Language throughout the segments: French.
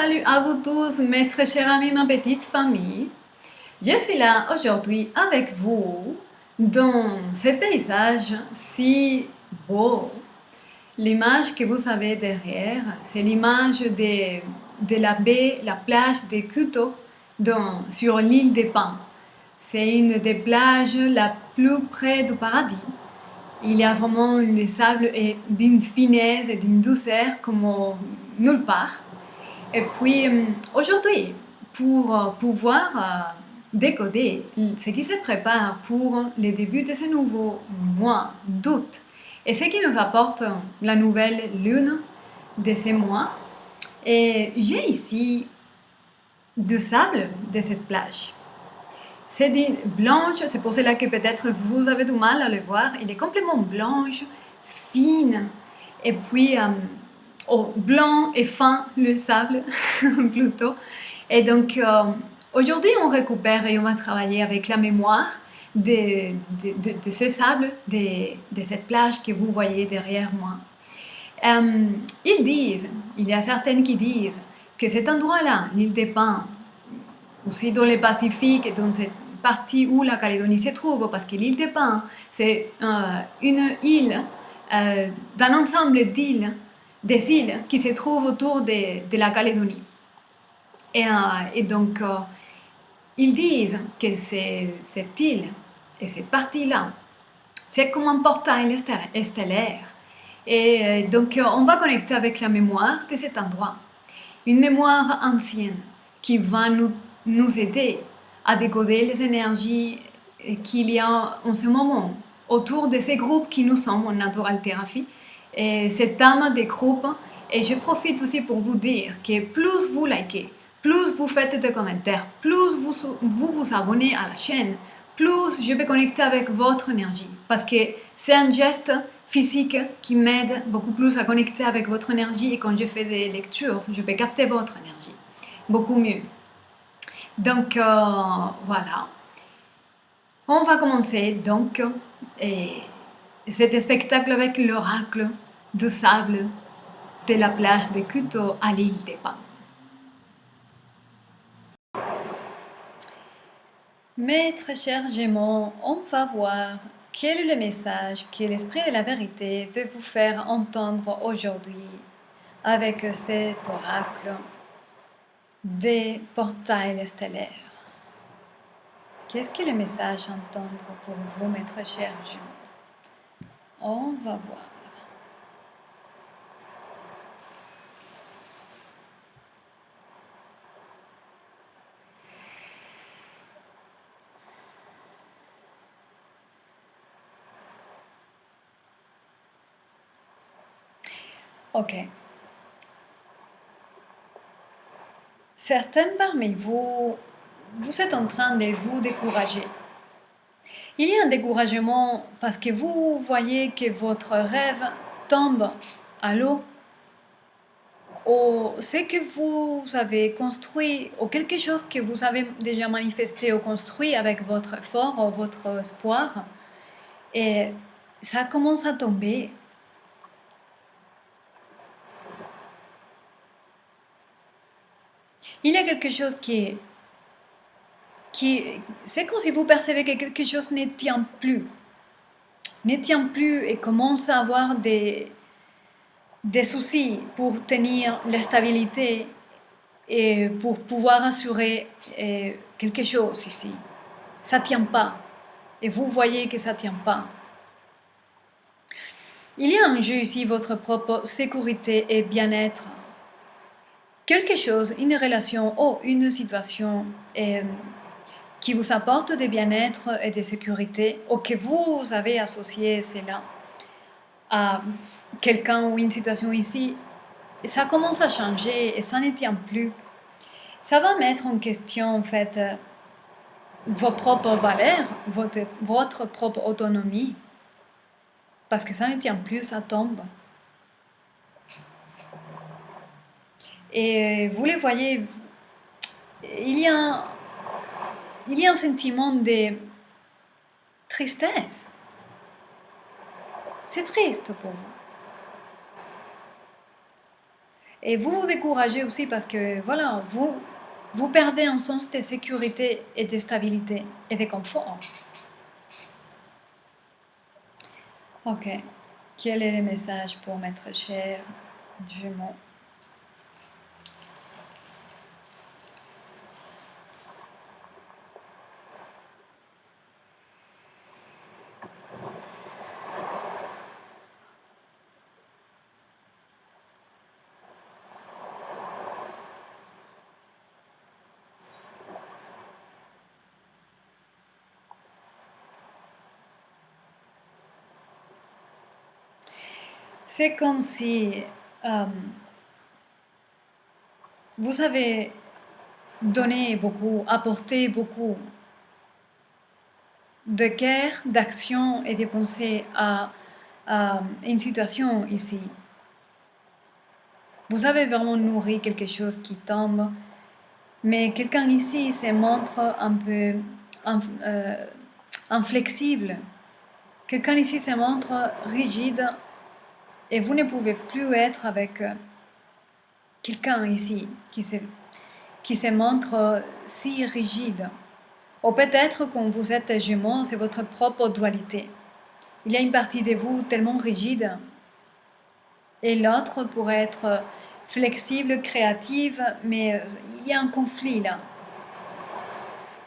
Salut à vous tous, mes très chers amis, ma petite famille. Je suis là aujourd'hui avec vous dans ce paysage si beau. L'image que vous avez derrière, c'est l'image de la baie, la plage de Kuto sur l'île des Pins. C'est une des plages la plus près du paradis. Il y a vraiment le sable est d'une finesse et d'une douceur comme nulle part. Et puis aujourd'hui, pour pouvoir décoder ce qui se prépare pour le début de ce nouveau mois d'août et ce qui nous apporte la nouvelle lune de ce mois, et j'ai ici du sable de cette plage. C'est d'une blanche, c'est pour cela que peut-être vous avez du mal à le voir. Il est complètement blanche, fine, et puis blanc et fin le sable plutôt. Et donc aujourd'hui on récupère et on va travailler avec la mémoire de ce sable, de cette plage que vous voyez derrière moi. Ils disent, il y a certaines qui disent que cet endroit-là, l'île des Pins, aussi dans le Pacifique, dans cette partie où la Calédonie se trouve, parce que l'île des Pins, c'est une île d'un ensemble d'îles, des îles qui se trouvent autour de la Calédonie. Et donc, ils disent que cette île et cette partie-là, c'est comme un portail stellaire. Et donc, on va connecter avec la mémoire de cet endroit. Une mémoire ancienne qui va nous aider à décoder les énergies qu'il y a en ce moment autour de ces groupes qui nous sommes en Natural Therapy. Et cette âme des groupes, et je profite aussi pour vous dire que plus vous likez, plus vous faites des commentaires, plus vous abonnez à la chaîne, plus je vais connecter avec votre énergie. Parce que c'est un geste physique qui m'aide beaucoup plus à connecter avec votre énergie, et quand je fais des lectures, je peux capter votre énergie beaucoup mieux. Donc voilà. On va commencer donc cet spectacle avec l'oracle du sable de la plage de Kuto à l'île des Pins. Mes très chers Gémeaux, on va voir quel est le message que l'Esprit de la Vérité veut vous faire entendre aujourd'hui avec cet oracle des portails stellaires. Qu'est-ce que le message à entendre pour vous, mes très chers Gémeaux? On va voir. Ok. Certains parmi vous, vous êtes en train de vous décourager. Il y a un découragement parce que vous voyez que votre rêve tombe à l'eau, ou ce que vous avez construit, ou quelque chose que vous avez déjà manifesté ou construit avec votre effort ou votre espoir, et ça commence à tomber. Il y a quelque chose c'est comme si vous percevez que quelque chose ne tient plus et commence à avoir des soucis pour tenir la stabilité et pour pouvoir assurer quelque chose ici. Ça ne tient pas. Et vous voyez que ça ne tient pas. Il y a en jeu ici votre propre sécurité et bien-être. Quelque chose, une relation ou une situation qui vous apporte de bien-être et de sécurité, ou que vous avez associé cela à quelqu'un ou une situation ici, ça commence à changer et ça ne tient plus. Ça va mettre en question en fait vos propres valeurs, votre propre autonomie, parce que ça ne tient plus, ça tombe. Et vous le voyez, il y a un sentiment de tristesse. C'est triste pour vous. Et vous vous découragez aussi parce que, voilà, vous perdez un sens de sécurité et de stabilité et de confort. Ok. Quel est le message pour Maître cher Jumeau? C'est comme si euh, vous avez donné beaucoup, apporté beaucoup de cœur, d'action et de pensée à une situation ici. Vous avez vraiment nourri quelque chose qui tombe, mais quelqu'un ici se montre un peu inflexible. Quelqu'un ici se montre rigide et vous ne pouvez plus être avec quelqu'un ici qui se montre si rigide. Ou peut-être quand vous êtes jumeau, c'est votre propre dualité. Il y a une partie de vous tellement rigide et l'autre pourrait être flexible, créative, mais il y a un conflit là.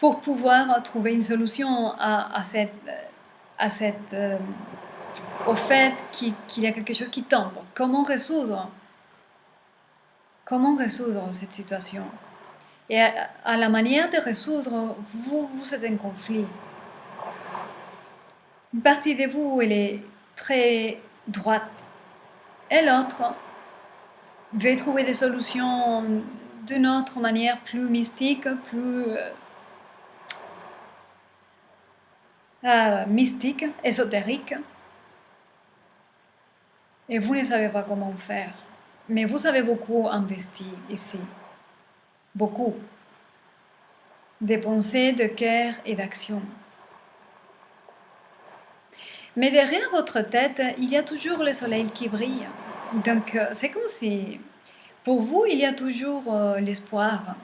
Pour pouvoir trouver une solution au fait qu'il y a quelque chose qui tombe. Comment résoudre cette situation? Et à la manière de résoudre, vous êtes en conflit. Une partie de vous, elle est très droite. Et l'autre veut trouver des solutions d'une autre manière, plus mystique, plus mystique, ésotérique. Et vous ne savez pas comment faire. Mais vous avez beaucoup investi ici. Beaucoup. De pensées, de cœur et d'action. Mais derrière votre tête, il y a toujours le soleil qui brille. Donc c'est comme si, pour vous, il y a toujours l'espoir.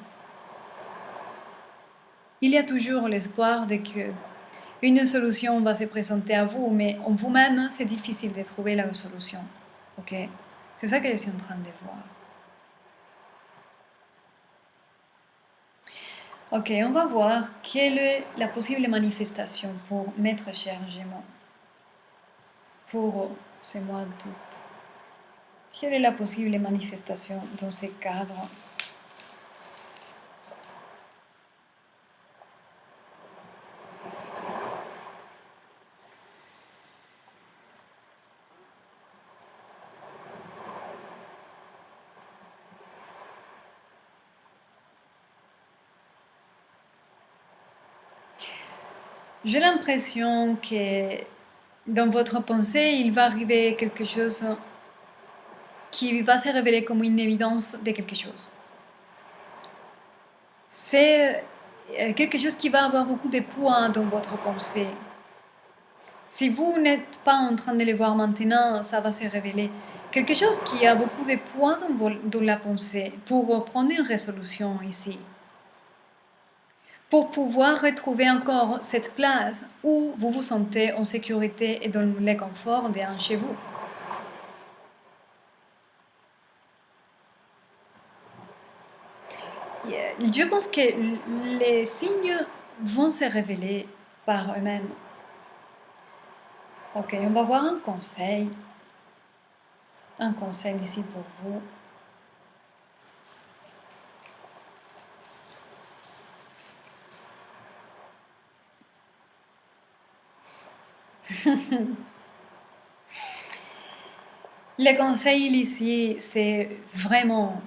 Il y a toujours l'espoir de que une solution va se présenter à vous, mais en vous-même, c'est difficile de trouver la solution. Ok? C'est ça que je suis en train de voir. Ok, on va voir quelle est la possible manifestation pour Maître cher Gémeaux. Pour ce mois d'août. Quelle est la possible manifestation dans ce cadre? J'ai l'impression que dans votre pensée, il va arriver quelque chose qui va se révéler comme une évidence de quelque chose. C'est quelque chose qui va avoir beaucoup de poids dans votre pensée. Si vous n'êtes pas en train de le voir maintenant, ça va se révéler. Quelque chose qui a beaucoup de poids dans la pensée pour prendre une résolution ici. Pour pouvoir retrouver encore cette place où vous vous sentez en sécurité et dans le confort d'un chez vous. Je pense que les signes vont se révéler par eux-mêmes. Ok, on va voir un conseil. Un conseil ici pour vous. Le conseil ici, c'est vraiment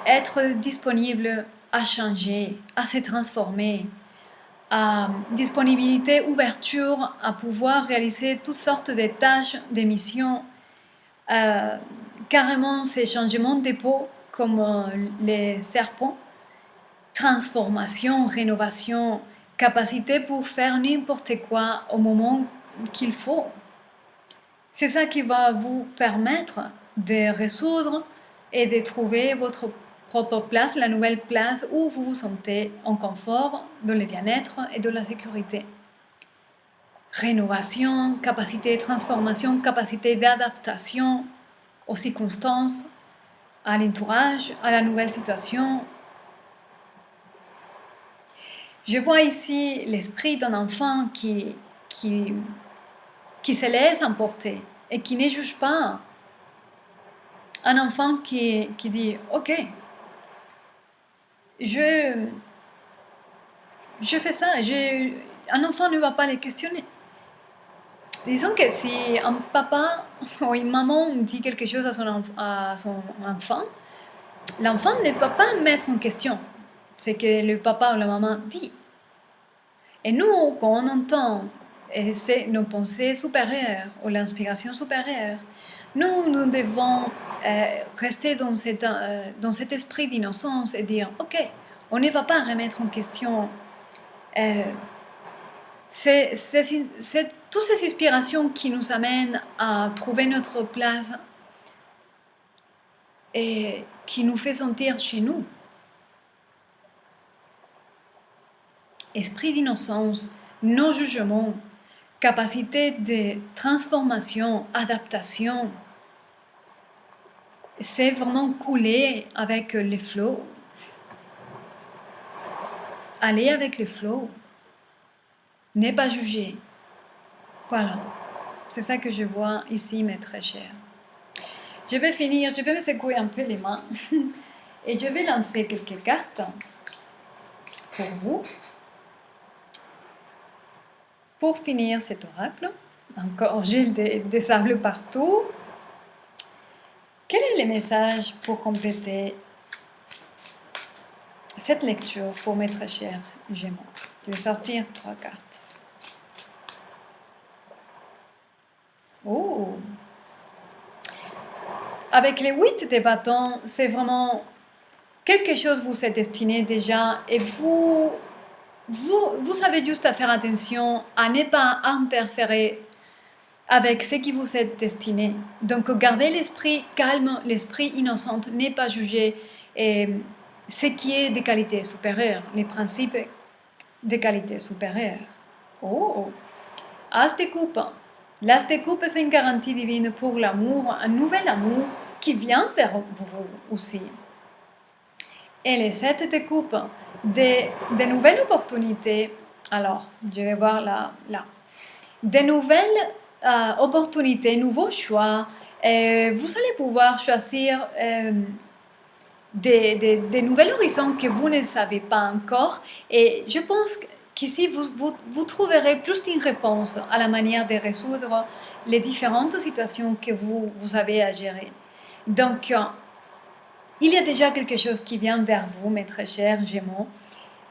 être disponible à changer, à se transformer, disponibilité, ouverture à pouvoir réaliser toutes sortes de tâches, de missions, carrément ces changements de peau comme les serpents, transformation, rénovation, capacité pour faire n'importe quoi au moment qu'il faut. C'est ça qui va vous permettre de résoudre et de trouver votre propre place, la nouvelle place où vous vous sentez en confort, dans le bien-être et dans la sécurité. Rénovation, capacité de transformation, capacité d'adaptation aux circonstances, à l'entourage, à la nouvelle situation. Je vois ici l'esprit d'un enfant qui se laisse emporter et qui ne juge pas. Un enfant qui dit « Ok, je fais ça. » Un enfant ne va pas les questionner. Disons que si un papa ou une maman dit quelque chose à son enfant, l'enfant ne va pas mettre en question ce que le papa ou la maman dit. Et nous, quand on entend nos pensées supérieures ou l'inspiration supérieure, nous devons rester dans cet esprit d'innocence et dire « Ok, on ne va pas remettre en question toutes ces inspirations qui nous amènent à trouver notre place et qui nous fait sentir chez nous. » Esprit d'innocence, non-jugement, capacité de transformation, adaptation, c'est vraiment couler avec le flow. Aller avec le flow. Ne pas juger. Voilà. C'est ça que je vois ici, mes très chers. Je vais finir, je vais me secouer un peu les mains et je vais lancer quelques cartes pour vous. Pour finir cet oracle, encore j'ai des sables partout. Quel est le message pour compléter cette lecture pour mes très chers Gémeaux? Je vais sortir 3 cartes. Oh! Avec les 8 de bâtons, c'est vraiment quelque chose vous êtes destiné déjà et vous avez juste à faire attention à ne pas interférer avec ce qui vous est destiné. Donc, gardez l'esprit calme, l'esprit innocent, ne pas juger ce qui est de qualité supérieure, les principes de qualité supérieure. Oh! As de coupe. L'as de coupe, c'est une garantie divine pour l'amour, un nouvel amour qui vient vers vous aussi. Et les 7 de coupe, de nouvelles opportunités. Alors, je vais voir là. De nouvelles opportunités, nouveaux choix. Vous allez pouvoir choisir des nouveaux horizons que vous ne savez pas encore. Et je pense qu'ici, vous trouverez plus d'une réponse à la manière de résoudre les différentes situations que vous avez à gérer. Donc, il y a déjà quelque chose qui vient vers vous, mes très chers Gémeaux.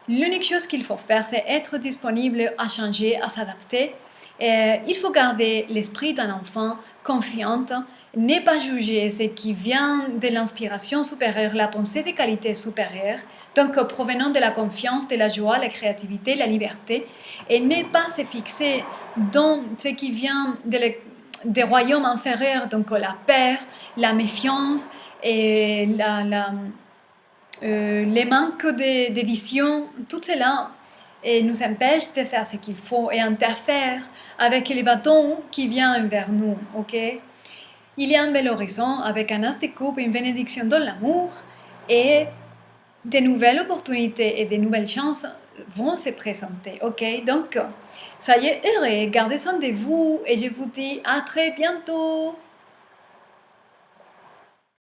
L'unique chose qu'il faut faire, c'est être disponible à changer, à s'adapter. Il faut garder l'esprit d'un enfant confiante, ne pas juger ce qui vient de l'inspiration supérieure, la pensée de qualité supérieure, donc provenant de la confiance, de la joie, la créativité, la liberté, et ne pas se fixer dans ce qui vient des royaumes inférieurs, donc la peur, la méfiance, et les manques de vision, tout cela nous empêche de faire ce qu'il faut et interfère avec les bâtons qui viennent vers nous. Ok? Il y a un bel horizon avec un as de coupe, une bénédiction dans l'amour et de nouvelles opportunités et de nouvelles chances vont se présenter. Ok? Donc, soyez heureux, gardez soin de vous et je vous dis à très bientôt.